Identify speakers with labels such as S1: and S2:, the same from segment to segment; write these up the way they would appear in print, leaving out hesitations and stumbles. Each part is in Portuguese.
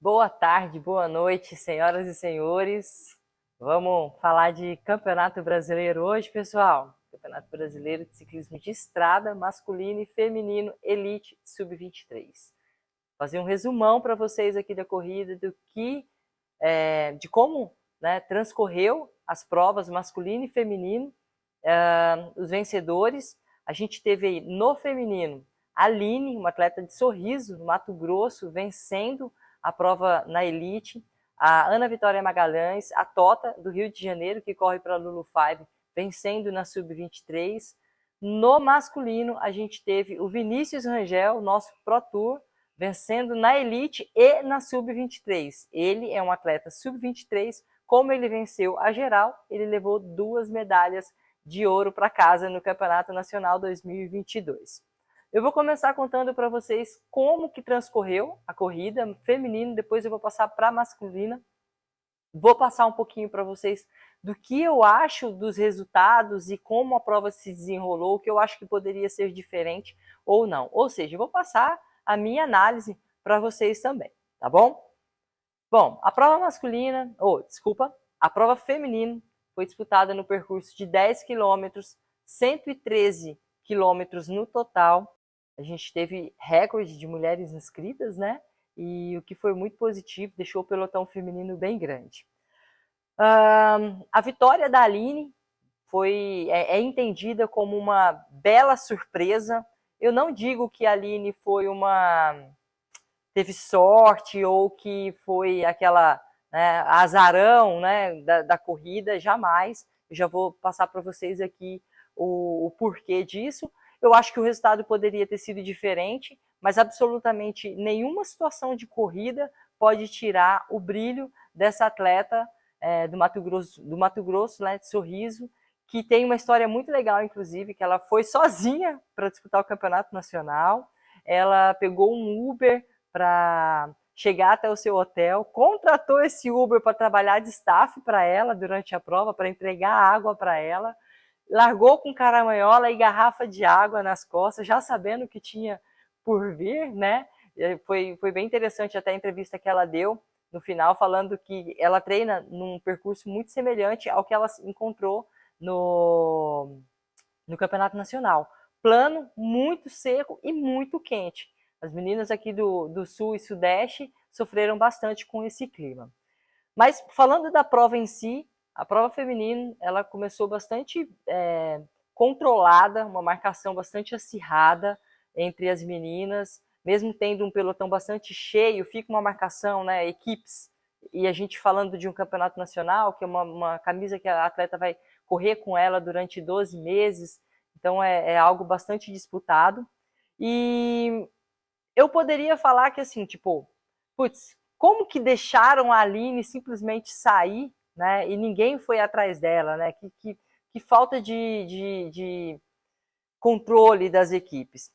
S1: Boa tarde, boa noite, senhoras e senhores. Vamos falar de Campeonato Brasileiro hoje, pessoal. Campeonato Brasileiro de Ciclismo de Estrada, masculino e feminino, Elite Sub-23. Fazer um resumão para vocês aqui da corrida, de como, né, transcorreu as provas masculino e feminino, os vencedores. A gente teve aí no feminino a Aline, uma atleta de Sorriso, no Mato Grosso, vencendo a prova na Elite. A Ana Vitória Magalhães, a Tota, do Rio de Janeiro, que corre para a Lulu 5, vencendo na Sub-23. No masculino, a gente teve o Vinícius Rangel, nosso Pro Tour, vencendo na Elite e na Sub-23. Ele é um atleta Sub-23, como ele venceu a geral, ele levou 2 medalhas de ouro para casa no Campeonato Nacional 2022. Eu vou começar contando para vocês como que transcorreu a corrida feminina, depois eu vou passar para a masculina. Vou passar um pouquinho para vocês do que eu acho dos resultados e como a prova se desenrolou, o que eu acho que poderia ser diferente ou não. Ou seja, eu vou passar a minha análise para vocês também, tá bom? Bom, a prova masculina, a prova feminina foi disputada no percurso de 10 quilômetros, 113 quilômetros no total. A gente teve recorde de mulheres inscritas, né? E o que foi muito positivo, deixou o pelotão feminino bem grande. A vitória da Aline é entendida como uma bela surpresa. Eu não digo que a Aline teve sorte ou que foi aquela, né, azarão, né, da corrida, jamais. Eu já vou passar para vocês aqui o porquê disso. Eu acho que o resultado poderia ter sido diferente, mas absolutamente nenhuma situação de corrida pode tirar o brilho dessa atleta do Mato Grosso, né, de Sorriso, que tem uma história muito legal, inclusive, que ela foi sozinha para disputar o campeonato nacional. Ela pegou um Uber para chegar até o seu hotel, contratou esse Uber para trabalhar de staff para ela durante a prova, para entregar água para ela, largou com caramanhola e garrafa de água nas costas, já sabendo o que tinha por vir, né? Foi bem interessante até a entrevista que ela deu no final, falando que ela treina num percurso muito semelhante ao que ela encontrou no Campeonato Nacional. Plano, muito seco e muito quente. As meninas aqui do Sul e Sudeste sofreram bastante com esse clima. Mas falando da prova em si, a prova feminina, ela começou bastante controlada, uma marcação bastante acirrada entre as meninas, mesmo tendo um pelotão bastante cheio, fica uma marcação, né, equipes, e a gente falando de um campeonato nacional, que é uma camisa que a atleta vai correr com ela durante 12 meses, então é algo bastante disputado. E eu poderia falar que assim, tipo, putz, como que deixaram a Aline simplesmente sair, né? E ninguém foi atrás dela, né? Que falta de controle das equipes.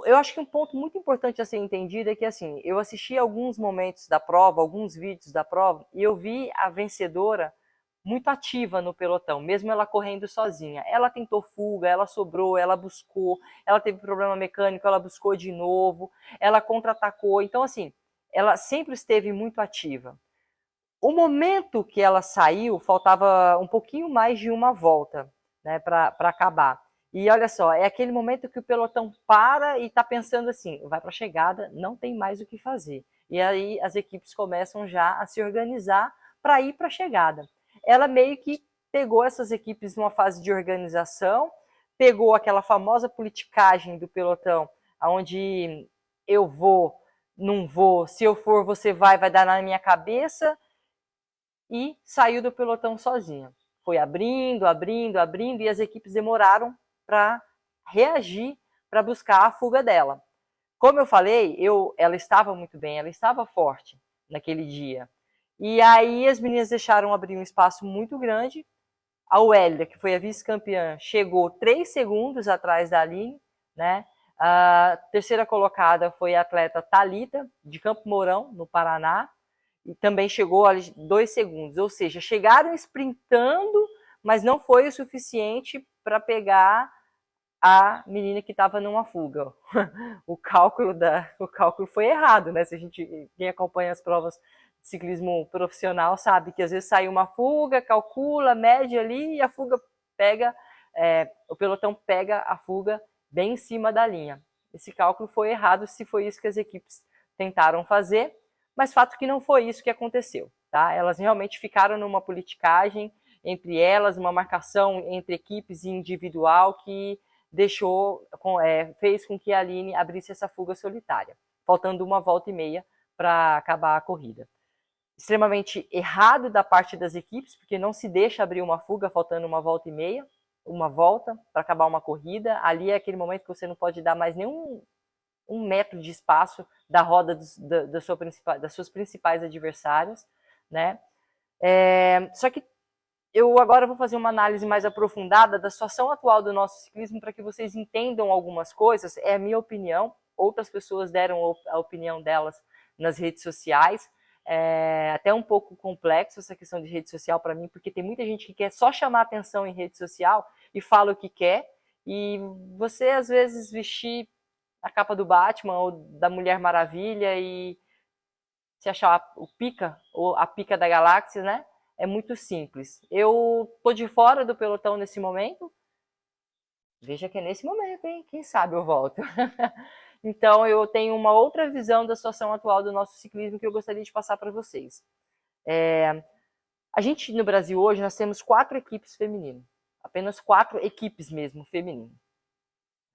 S1: Eu acho que um ponto muito importante a ser entendido é que, assim, eu assisti alguns momentos da prova, alguns vídeos da prova, e eu vi a vencedora muito ativa no pelotão, mesmo ela correndo sozinha. Ela tentou fuga, ela sobrou, ela buscou, ela teve problema mecânico, ela buscou de novo, ela contra-atacou. Então, assim, ela sempre esteve muito ativa. O momento que ela saiu, faltava um pouquinho mais de uma volta, né, para acabar. E olha só, é aquele momento que o pelotão para e está pensando assim, vai para a chegada, não tem mais o que fazer. E aí as equipes começam já a se organizar para ir para a chegada. Ela meio que pegou essas equipes numa fase de organização, pegou aquela famosa politicagem do pelotão, onde eu vou, não vou, se eu for você vai dar na minha cabeça, e saiu do pelotão sozinha. Foi abrindo, abrindo, abrindo, e as equipes demoraram para reagir, para buscar a fuga dela. Como eu falei, ela estava muito bem, ela estava forte naquele dia. E aí as meninas deixaram abrir um espaço muito grande. A Wélia, que foi a vice-campeã, chegou 3 segundos atrás da Aline, né? A terceira colocada foi a atleta Thalita, de Campo Mourão, no Paraná, e também chegou a 2 segundos, ou seja, chegaram sprintando, mas não foi o suficiente para pegar a menina que estava numa fuga. O cálculo foi errado, né? Se a gente, quem acompanha as provas de ciclismo profissional sabe que às vezes sai uma fuga, calcula, mede ali e a fuga pega, o pelotão pega a fuga bem em cima da linha. Esse cálculo foi errado, se foi isso que as equipes tentaram fazer, mas fato que não foi isso que aconteceu, tá? Elas realmente ficaram numa politicagem entre elas, uma marcação entre equipes e individual que fez com que a Aline abrisse essa fuga solitária, faltando 1,5 volta para acabar a corrida. Extremamente errado da parte das equipes, porque não se deixa abrir uma fuga faltando 1,5 volta, uma volta para acabar uma corrida. Ali é aquele momento que você não pode dar mais nenhum metro de espaço da roda das suas principais adversárias, né? Só que eu agora vou fazer uma análise mais aprofundada da situação atual do nosso ciclismo para que vocês entendam algumas coisas. É a minha opinião, outras pessoas deram a opinião delas nas redes sociais. É até um pouco complexo essa questão de rede social para mim, porque tem muita gente que quer só chamar atenção em rede social e fala o que quer, e você às vezes vestir a capa do Batman ou da Mulher Maravilha e se achar o pica ou a pica da galáxia, né? É muito simples. Eu tô de fora do pelotão nesse momento. Veja que é nesse momento, hein? Quem sabe eu volto. Então, eu tenho uma outra visão da situação atual do nosso ciclismo que eu gostaria de passar para vocês. A gente, no Brasil hoje, nós temos 4 equipes femininas. Apenas 4 equipes mesmo, femininas.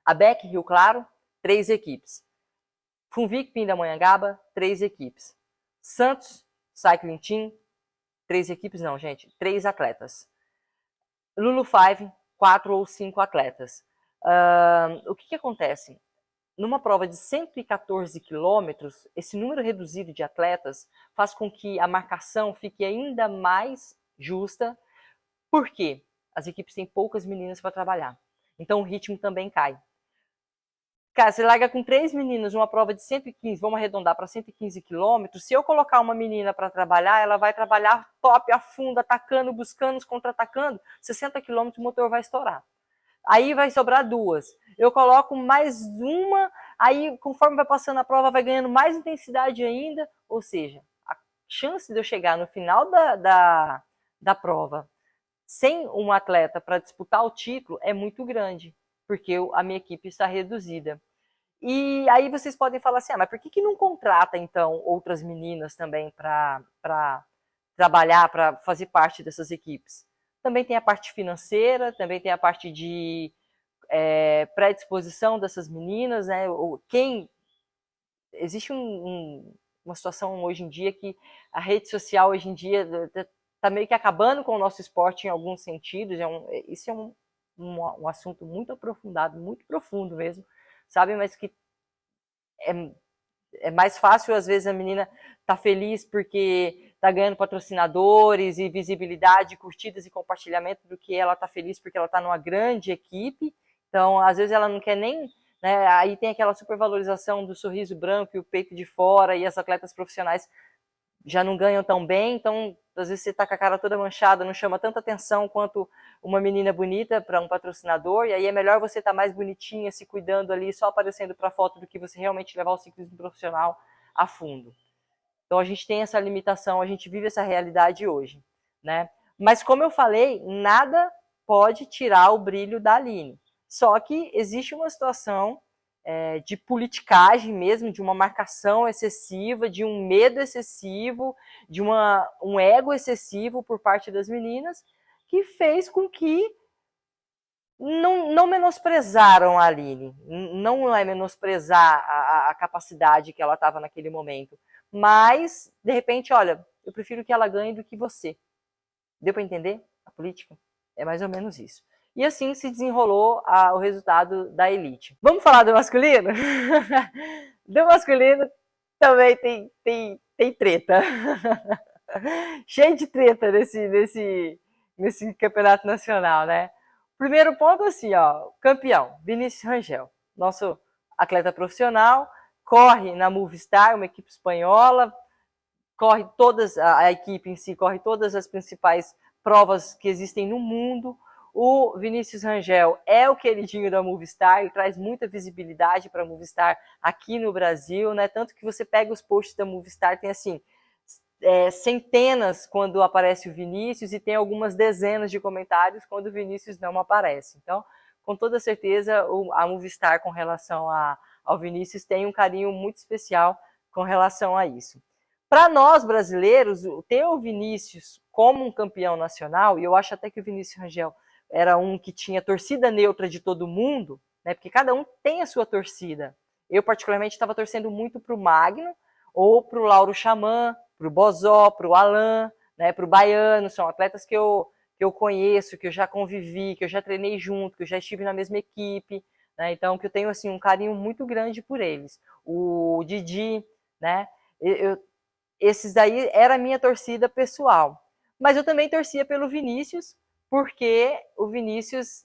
S1: A Beck Rio Claro, 3 equipes. Funvic Pindamonhangaba, 3 equipes. Santos Cycling Team, 3 equipes não, gente, 3 atletas. Lulu 5, 4 ou 5 atletas. O que acontece? Numa prova de 114 quilômetros, esse número reduzido de atletas faz com que a marcação fique ainda mais justa. Por quê? As equipes têm poucas meninas para trabalhar. Então o ritmo também cai. Cara, você larga com 3 meninas numa prova de 115, vamos arredondar para 115 quilômetros. Se eu colocar uma menina para trabalhar, ela vai trabalhar top, a fundo, atacando, buscando, contra-atacando. 60 quilômetros o motor vai estourar. Aí vai sobrar 2. Eu coloco mais uma, aí conforme vai passando a prova, vai ganhando mais intensidade ainda. Ou seja, a chance de eu chegar no final da prova sem um atleta para disputar o título é muito grande, porque a minha equipe está reduzida. E aí vocês podem falar assim, mas por que não contrata, então, outras meninas também para trabalhar, para fazer parte dessas equipes? Também tem a parte financeira, também tem a parte de predisposição dessas meninas, né? Existe uma situação hoje em dia que a rede social hoje em dia está meio que acabando com o nosso esporte em alguns sentidos. Isso é um assunto muito aprofundado, muito profundo mesmo, sabe? Mas que é mais fácil, às vezes, a menina tá feliz porque tá ganhando patrocinadores e visibilidade, curtidas e compartilhamento, do que ela tá feliz porque ela tá numa grande equipe. Então, às vezes, ela não quer nem... Né, aí tem aquela supervalorização do sorriso branco e o peito de fora, e as atletas profissionais já não ganham tão bem, então às vezes você tá com a cara toda manchada, não chama tanta atenção quanto uma menina bonita para um patrocinador, e aí é melhor você estar mais bonitinha, se cuidando ali, só aparecendo para foto, do que você realmente levar o ciclismo profissional a fundo. Então a gente tem essa limitação, a gente vive essa realidade hoje, né? Mas como eu falei, nada pode tirar o brilho da Aline. Só que existe uma situação de politicagem mesmo, de uma marcação excessiva, de um medo excessivo, de um ego excessivo por parte das meninas, que fez com que não menosprezaram a Aline. Não é menosprezar a capacidade que ela estava naquele momento, mas, de repente, olha, eu prefiro que ela ganhe do que você. Deu para entender a política? É mais ou menos isso. E assim se desenrolou o resultado da elite. Vamos falar do masculino? Do masculino também tem treta. Cheio de treta nesse campeonato nacional, né? Primeiro ponto, assim, ó, campeão, Vinícius Rangel, nosso atleta profissional, corre na Movistar, uma equipe espanhola, corre a equipe em si corre todas as principais provas que existem no mundo. O Vinícius Rangel é o queridinho da Movistar, ele traz muita visibilidade para a Movistar aqui no Brasil, né? Tanto que você pega os posts da Movistar, tem assim, centenas quando aparece o Vinícius e tem algumas dezenas de comentários quando o Vinícius não aparece. Então, com toda certeza, a Movistar com relação ao Vinícius tem um carinho muito especial com relação a isso. Para nós brasileiros, ter o Vinícius como um campeão nacional, e eu acho até que o Vinícius Rangel era um que tinha torcida neutra de todo mundo, né, porque cada um tem a sua torcida. Eu, particularmente, estava torcendo muito para o Magno, ou para o Lauro Xamã, para o Bozó, para o Alan, né, para o Baiano, são atletas que eu conheço, que eu já convivi, que eu já treinei junto, que eu já estive na mesma equipe, né, então que eu tenho assim, um carinho muito grande por eles. O Didi, né, esses daí era a minha torcida pessoal. Mas eu também torcia pelo Vinícius, porque o Vinícius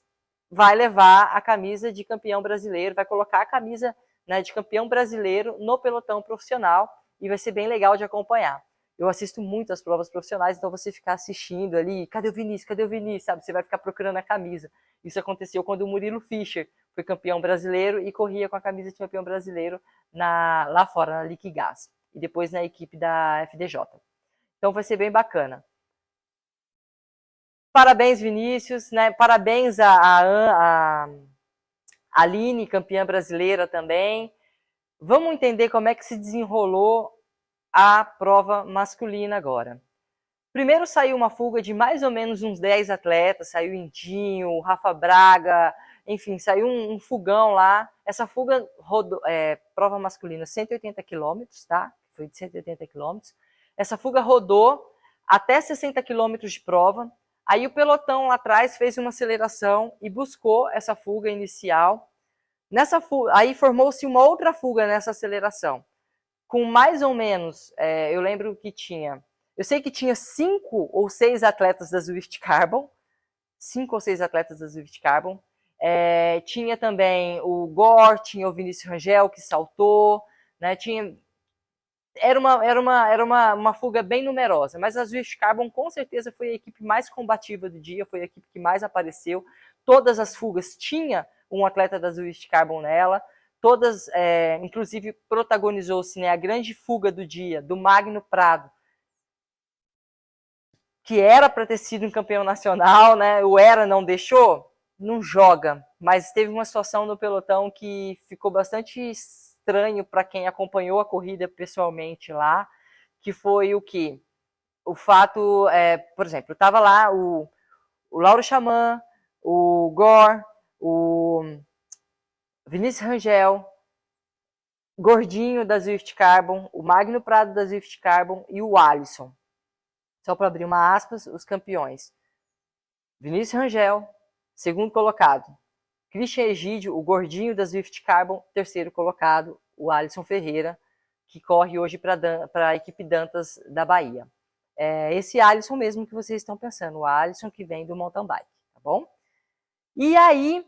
S1: vai levar a camisa de campeão brasileiro, vai colocar a camisa, né, de campeão brasileiro no pelotão profissional e vai ser bem legal de acompanhar. Eu assisto muito as provas profissionais, então você ficar assistindo ali, cadê o Vinícius, sabe? Você vai ficar procurando a camisa. Isso aconteceu quando o Murilo Fischer foi campeão brasileiro e corria com a camisa de campeão brasileiro lá fora, na Liquigás, e depois na equipe da FDJ. Então vai ser bem bacana. Parabéns, Vinícius, né? Parabéns a Aline, campeã brasileira também. Vamos entender como é que se desenrolou a prova masculina agora. Primeiro saiu uma fuga de mais ou menos uns 10 atletas, saiu Indinho, Rafa Braga, enfim, saiu um fogão lá. Essa fuga rodou, prova masculina 180 quilômetros, tá? Foi de 180 quilômetros. Essa fuga rodou até 60 quilômetros de prova. Aí o pelotão lá atrás fez uma aceleração e buscou essa fuga inicial. Nessa fuga, aí formou-se uma outra fuga nessa aceleração, com mais ou menos, eu lembro que tinha, eu sei que tinha 5 ou 6 atletas da Swift Carbon, 5 ou 6 atletas da Swift Carbon, tinha também o Gore, tinha o Vinícius Rangel que saltou, né, era uma fuga bem numerosa, mas a Swift Carbon com certeza foi a equipe mais combativa do dia, foi a equipe que mais apareceu. Todas as fugas tinha um atleta da Swift Carbon nela, todas, inclusive protagonizou-se, né, a grande fuga do dia, do Magno Prado, que era para ter sido um campeão nacional, né, o Era não deixou, não joga, mas teve uma situação no pelotão que ficou bastante estranho para quem acompanhou a corrida pessoalmente lá, que foi o que? O fato, por exemplo, estava lá o Lauro Xamã, o Gore, o Vinícius Rangel, Gordinho da Swift Carbon, o Magno Prado da Swift Carbon e o Alisson. Só para abrir uma aspas, os campeões. Vinícius Rangel, segundo colocado. Christian Egídio, o Gordinho da Swift Carbon, terceiro colocado. O Alisson Ferreira, que corre hoje para a equipe Dantas da Bahia. Esse Alisson mesmo que vocês estão pensando, o Alisson que vem do mountain bike, tá bom? E aí,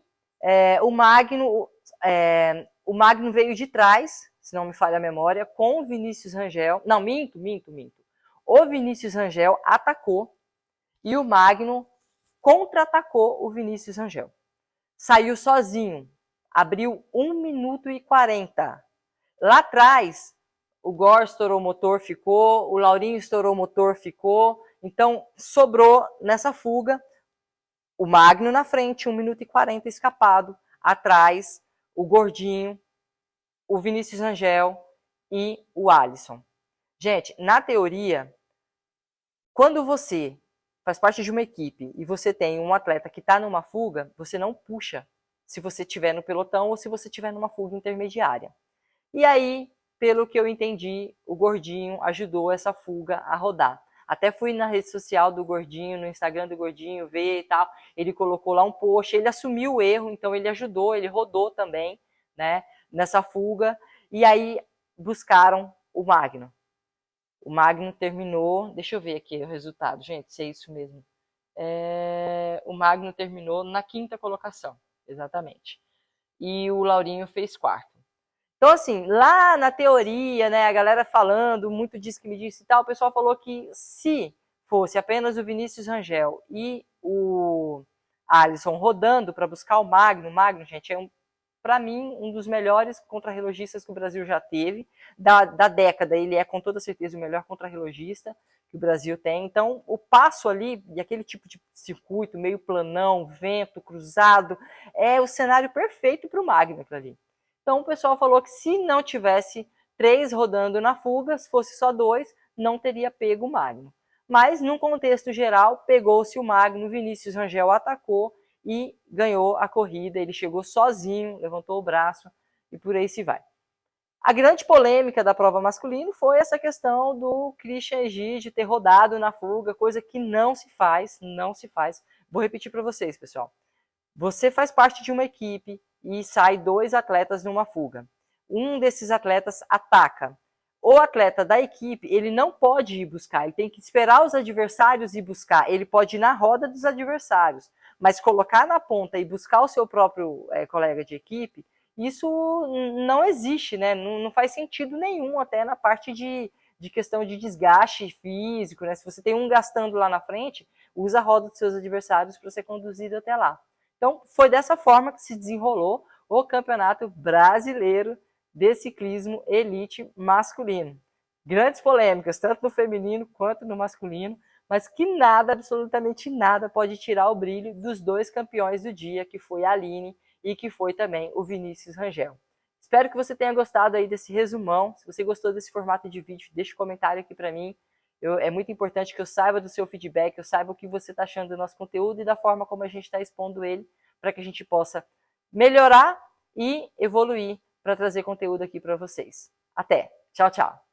S1: o Magno veio de trás, se não me falha a memória, com o Vinícius Rangel. Não, minto. O Vinícius Rangel atacou e o Magno contra-atacou o Vinícius Rangel. Saiu sozinho, abriu 1 minuto e 40. Lá atrás, o Gore estourou o motor, ficou, o Laurinho estourou o motor, ficou. Então, sobrou nessa fuga o Magno na frente, 1 minuto e 40 escapado. Atrás, o Gordinho, o Vinícius Rangel e o Alisson. Gente, na teoria, quando você faz parte de uma equipe e você tem um atleta que está numa fuga, você não puxa se você estiver no pelotão ou se você estiver numa fuga intermediária. E aí, pelo que eu entendi, o Gordinho ajudou essa fuga a rodar. Até fui na rede social do Gordinho, no Instagram do Gordinho, ver e tal. Ele colocou lá um post, ele assumiu o erro, então ele ajudou, ele rodou também, né, nessa fuga. E aí buscaram o Magno. O Magno terminou, deixa eu ver aqui o resultado, gente, se é isso mesmo. O Magno terminou na 5ª colocação, exatamente. E o Laurinho fez 4º. Então, assim, lá na teoria, né, a galera falando, muito disso que me disse e tal, o pessoal falou que se fosse apenas o Vinícius Rangel e o Alisson rodando para buscar o Magno. O Magno, gente, é para mim, um dos melhores contrarrelogistas que o Brasil já teve. Da década, ele é com toda certeza o melhor contrarrelogista que o Brasil tem. Então, o passo ali, e aquele tipo de circuito, meio planão, vento, cruzado, é o cenário perfeito para o Magno ali. Então, o pessoal falou que se não tivesse 3 rodando na fuga, se fosse só 2, não teria pego o Magno. Mas, num contexto geral, pegou-se o Magno, Vinícius Rangel atacou e ganhou a corrida. Ele chegou sozinho, levantou o braço e por aí se vai. A grande polêmica da prova masculina foi essa questão do Christian Egide ter rodado na fuga, coisa que não se faz, não se faz. Vou repetir para vocês, pessoal. Você faz parte de uma equipe e sai 2 atletas numa fuga. Um desses atletas ataca. O atleta da equipe, ele não pode ir buscar, ele tem que esperar os adversários ir buscar. Ele pode ir na roda dos adversários, mas colocar na ponta e buscar o seu próprio colega de equipe, isso não existe, né? Não faz sentido nenhum, até na parte de questão de desgaste físico, né? Se você tem um gastando lá na frente, usa a roda dos seus adversários para ser conduzido até lá. Então, foi dessa forma que se desenrolou o Campeonato Brasileiro de Ciclismo Elite Masculino. Grandes polêmicas, tanto no feminino quanto no masculino, mas que nada, absolutamente nada, pode tirar o brilho dos 2 campeões do dia, que foi a Aline e que foi também o Vinícius Rangel. Espero que você tenha gostado aí desse resumão. Se você gostou desse formato de vídeo, deixe um comentário aqui para mim. É muito importante que eu saiba do seu feedback, eu saiba o que você está achando do nosso conteúdo e da forma como a gente está expondo ele, para que a gente possa melhorar e evoluir para trazer conteúdo aqui para vocês. Até! Tchau, tchau!